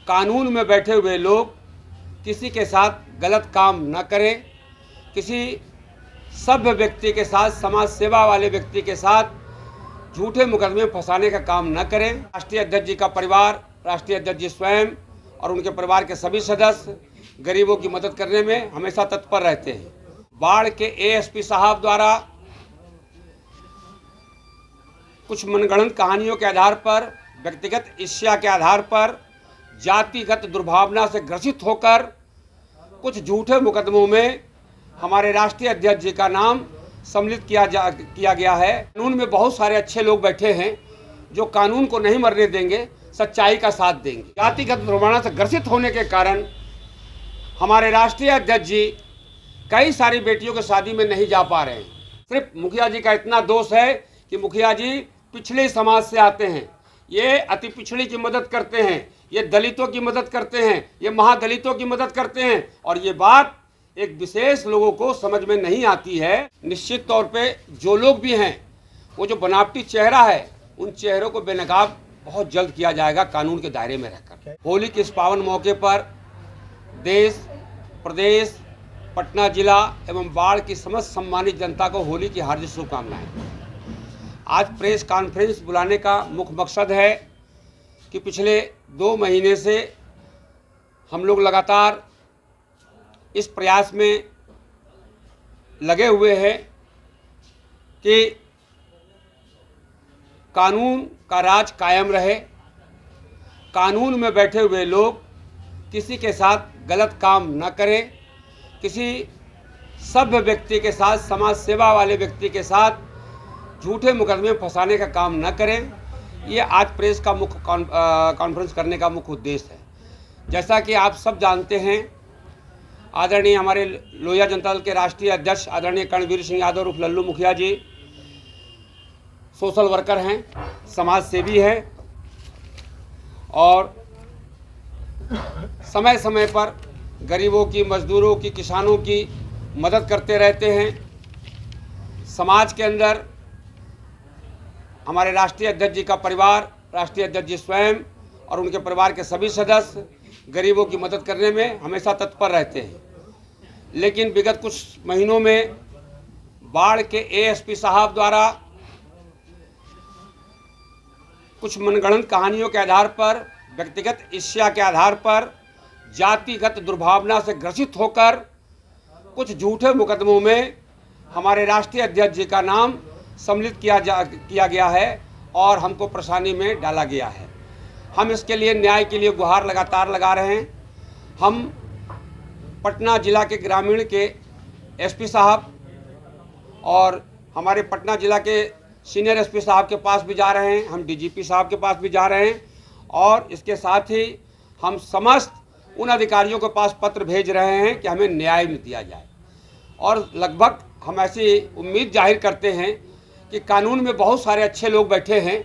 कानून में बैठे हुए लोग किसी के साथ गलत काम न करें, किसी सभ्य व्यक्ति के साथ, समाज सेवा वाले व्यक्ति के साथ झूठे मुकदमे में फंसाने का काम न करें। राष्ट्रीय अध्यक्ष जी का परिवार, राष्ट्रीय अध्यक्ष जी स्वयं और उनके परिवार के सभी सदस्य गरीबों की मदद करने में हमेशा तत्पर रहते हैं। बाढ़ के एएसपी साहब द्वारा कुछ मनगढ़ंत कहानियों के आधार पर, व्यक्तिगत ईर्ष्या के आधार पर, जातिगत दुर्भावना से ग्रसित होकर कुछ झूठे मुकदमों में हमारे राष्ट्रीय अध्यक्ष जी का नाम सम्मिलित किया गया है। कानून में बहुत सारे अच्छे लोग बैठे हैं जो कानून को नहीं मरने देंगे, सच्चाई का साथ देंगे। जातिगत दुर्भावना से ग्रसित होने के कारण हमारे राष्ट्रीय अध्यक्ष जी कई सारी बेटियों की शादी में नहीं जा पा रहे हैं। सिर्फ मुखिया जी का इतना दोष है कि मुखिया जी पिछड़े समाज से आते हैं, ये अति पिछड़ी की मदद करते हैं, ये दलितों की मदद करते हैं, ये महादलितों की मदद करते हैं, और ये बात एक विशेष लोगों को समझ में नहीं आती है। निश्चित तौर पे जो लोग भी हैं, वो जो बनावटी चेहरा है, उन चेहरों को बेनकाब बहुत जल्द किया जाएगा कानून के दायरे में रहकर। होली के इस पावन मौके पर देश, प्रदेश, पटना जिला एवं बाढ़ की समस्त सम्मानित जनता को होली की हार्दिक शुभकामनाएं। आज प्रेस कॉन्फ्रेंस बुलाने का मुख्य मकसद है कि पिछले 2 महीने से हम लोग लगातार इस प्रयास में लगे हुए हैं कि कानून का राज कायम रहे, कानून में बैठे हुए लोग किसी के साथ गलत काम न करें, किसी सभ्य व्यक्ति के साथ, समाज सेवा वाले व्यक्ति के साथ झूठे मुकदमे में फंसाने का काम न करें। ये आज प्रेस का मुख्य कॉन्फ्रेंस करने का मुख्य उद्देश्य है। जैसा कि आप सब जानते हैं, आदरणीय हमारे लोहिया जनता दल के राष्ट्रीय अध्यक्ष आदरणीय कर्णवीर सिंह यादव उर्फ लल्लू मुखिया जी सोशल वर्कर हैं, समाज सेवी हैं और समय समय पर गरीबों की, मजदूरों की, किसानों की मदद करते रहते हैं। समाज के अंदर हमारे राष्ट्रीय अध्यक्ष जी का परिवार, राष्ट्रीय अध्यक्ष जी स्वयं और उनके परिवार के सभी सदस्य गरीबों की मदद करने में हमेशा तत्पर रहते हैं। लेकिन विगत कुछ महीनों में बाढ़ के एएसपी साहब द्वारा कुछ मनगढ़ंत कहानियों के आधार पर, व्यक्तिगत ईर्ष्या के आधार पर, जातिगत दुर्भावना से ग्रसित होकर कुछ झूठे मुकदमों में हमारे राष्ट्रीय अध्यक्ष जी का नाम सम्मिलित किया गया है और हमको परेशानी में डाला गया है। हम इसके लिए न्याय के लिए गुहार लगातार लगा रहे हैं। हम पटना जिला के ग्रामीण के एसपी साहब और हमारे पटना जिला के सीनियर एसपी साहब के पास भी जा रहे हैं, हम डीजीपी साहब के पास भी जा रहे हैं और इसके साथ ही हम समस्त उन अधिकारियों के पास पत्र भेज रहे हैं कि हमें न्याय दिया जाए। और लगभग हम ऐसी उम्मीद जाहिर करते हैं कि कानून में बहुत सारे अच्छे लोग बैठे हैं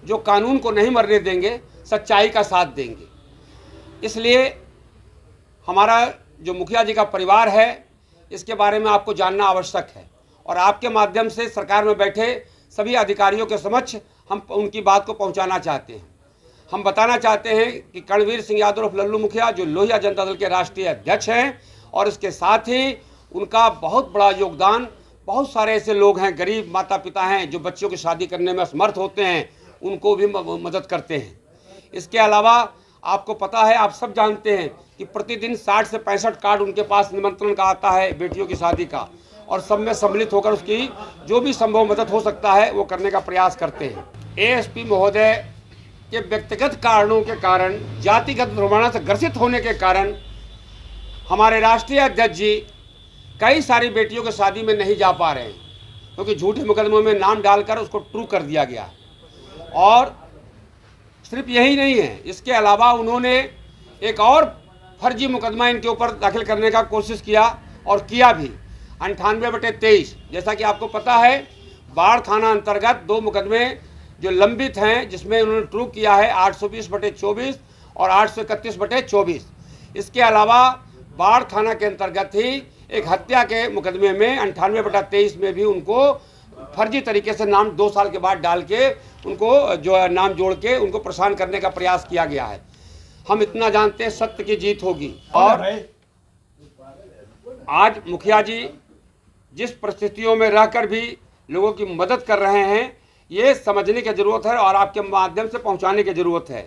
जो कानून को नहीं मरने देंगे, सच्चाई का साथ देंगे। इसलिए हमारा जो मुखिया जी का परिवार है, इसके बारे में आपको जानना आवश्यक है और आपके माध्यम से सरकार में बैठे सभी अधिकारियों के समक्ष हम उनकी बात को पहुंचाना चाहते हैं। हम बताना चाहते हैं कि कर्णवीर सिंह यादव उर्फ लल्लू मुखिया जो लोहिया जनता दल के राष्ट्रीय अध्यक्ष हैं और इसके साथ ही उनका बहुत बड़ा योगदान, बहुत सारे ऐसे लोग हैं, गरीब माता पिता हैं जो बच्चों की शादी करने में असमर्थ होते हैं, उनको भी मदद करते हैं। इसके अलावा आपको पता है, आप सब जानते हैं कि प्रतिदिन 60 से 65 कार्ड उनके पास निमंत्रण का आता है बेटियों की शादी का, और सब में सम्मिलित होकर उसकी जो भी संभव मदद हो सकता है वो करने का प्रयास करते हैं। एएसपी महोदय के व्यक्तिगत कारणों के कारण, जातिगत दुर्भावना से ग्रसित होने के कारण हमारे राष्ट्रीय अध्यक्ष जी कई सारी बेटियों की शादी में नहीं जा पा रहे हैं क्योंकि झूठे मुकदमों में नाम डालकर उसको ट्रू कर दिया गया। और सिर्फ यही नहीं है, इसके अलावा उन्होंने एक और फर्जी मुकदमा इनके ऊपर दाखिल करने का कोशिश किया और किया भी, 98/23। जैसा कि आपको पता है, बाढ़ थाना अंतर्गत 2 मुकदमे जो लंबित हैं जिसमें उन्होंने ट्रू किया है 820/24 और 831/24। इसके अलावा बाढ़ थाना के अंतर्गत ही एक हत्या के मुकदमे में 98/23 में भी उनको फर्जी तरीके से नाम 2 साल के बाद डाल के उनको जो नाम जोड़ के उनको परेशान करने का प्रयास किया गया है। हम इतना जानते हैं सत्य की जीत होगी। और आज मुखिया जी जिस परिस्थितियों में रहकर भी लोगों की मदद कर रहे हैं, ये समझने की ज़रूरत है और आपके माध्यम से पहुंचाने की ज़रूरत है।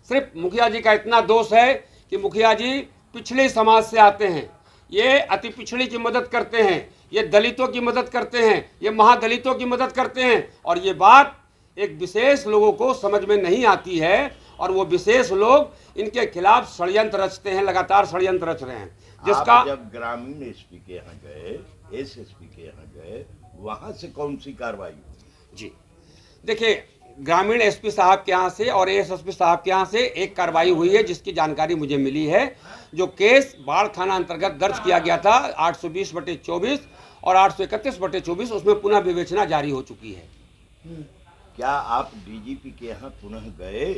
सिर्फ मुखिया जी का इतना दोष है कि मुखिया जी पिछले समाज से आते हैं, ये अति पिछड़ी की मदद करते हैं, ये दलितों की मदद करते हैं, ये महादलितों की मदद करते हैं, और ये बात एक विशेष लोगों को समझ में नहीं आती है और वो विशेष लोग इनके खिलाफ षड्यंत्र रचते हैं, लगातार षड्यंत्र रच रहे हैं। जिसका आप जब ग्रामीण एसपी के यहाँ गए, एसएसपी के यहाँ गए, वहाँ से कौन सी कार्रवाई हुई? जी देखिए, ग्रामीण एसपी साहब के यहाँ से और एएसपी साहब के यहाँ से एक कार्रवाई हुई है जिसकी जानकारी मुझे मिली है। जो केस बाढ़ थाना अंतर्गत दर्ज किया गया था 820/24 और 831/24, उसमें पुनः विवेचना जारी हो चुकी है। क्या आप डीजीपी के यहाँ पुनः गए?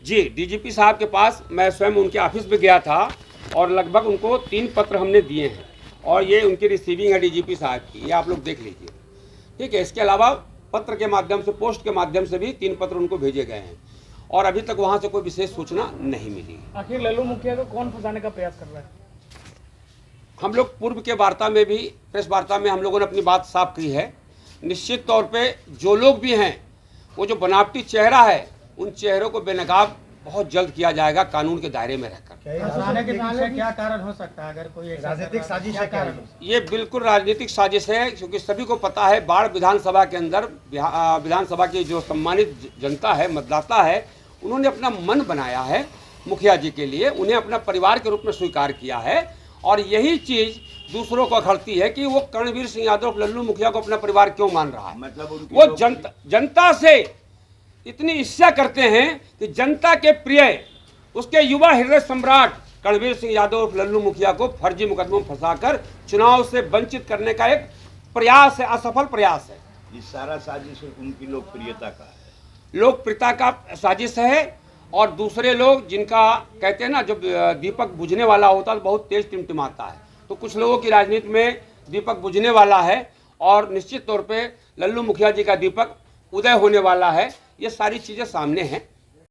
जी, डीजीपी साहब के पास मैं स्वयं उनके ऑफिस में गया था और लगभग उनको 3 पत्र हमने दिए हैं और ये उनकी रिसीविंग है डीजीपी साहब की, ये आप लोग देख लीजिए। ठीक है, इसके अलावा पत्र के माध्यम से, पोस्ट के माध्यम से भी 3 पत्र उनको भेजे गए हैं और अभी तक वहाँ से कोई विशेष सूचना नहीं मिली। आखिर लल्लू मुखिया को कौन फंसाने का प्रयास कर रहा है? हम लोग पूर्व के वार्ता में भी, प्रेस वार्ता में हम लोगों ने अपनी बात साफ की है। निश्चित तौर पे जो लोग भी हैं, वो जो बनावटी चेहरा है, उन चेहरों को बेनकाब बहुत जल्द किया जाएगा कानून के दायरे में रहकर। फंसाने के पीछे क्या कारण हो सकता है? अगर कोई राजनीतिक साजिश है, कारण ये बिल्कुल राजनीतिक साजिश है, क्योंकि सभी को पता है बाढ़ विधानसभा के अंदर विधानसभा की जो सम्मानित जनता है, मतदाता है, उन्होंने अपना मन बनाया है मुखिया जी के लिए, उन्हें अपना परिवार के रूप में स्वीकार किया है और यही चीज़ दूसरों को अखड़ती है कि वो कर्णवीर सिंह यादव लल्लू मुखिया को अपना परिवार क्यों मान रहा है। मतलब वो जनता से इतनी ईर्ष्या करते हैं कि जनता के प्रिय, उसके युवा हृदय सम्राट कर्णवीर सिंह यादव लल्लू मुखिया को फर्जी मुकदमों में फंसाकर चुनाव से वंचित करने का एक प्रयास है, असफल प्रयास है। ये सारा साजिश उनकी लोकप्रियता का है, लोकप्रियता का साजिश है। और दूसरे लोग जिनका कहते हैं ना, जब दीपक बुझने वाला होता है तो बहुत तेज टिमटिमाता है, तो कुछ लोगों की राजनीति में दीपक बुझने वाला है और निश्चित तौर पे लल्लू मुखिया जी का दीपक उदय होने वाला है। ये सारी चीज़ें सामने हैं।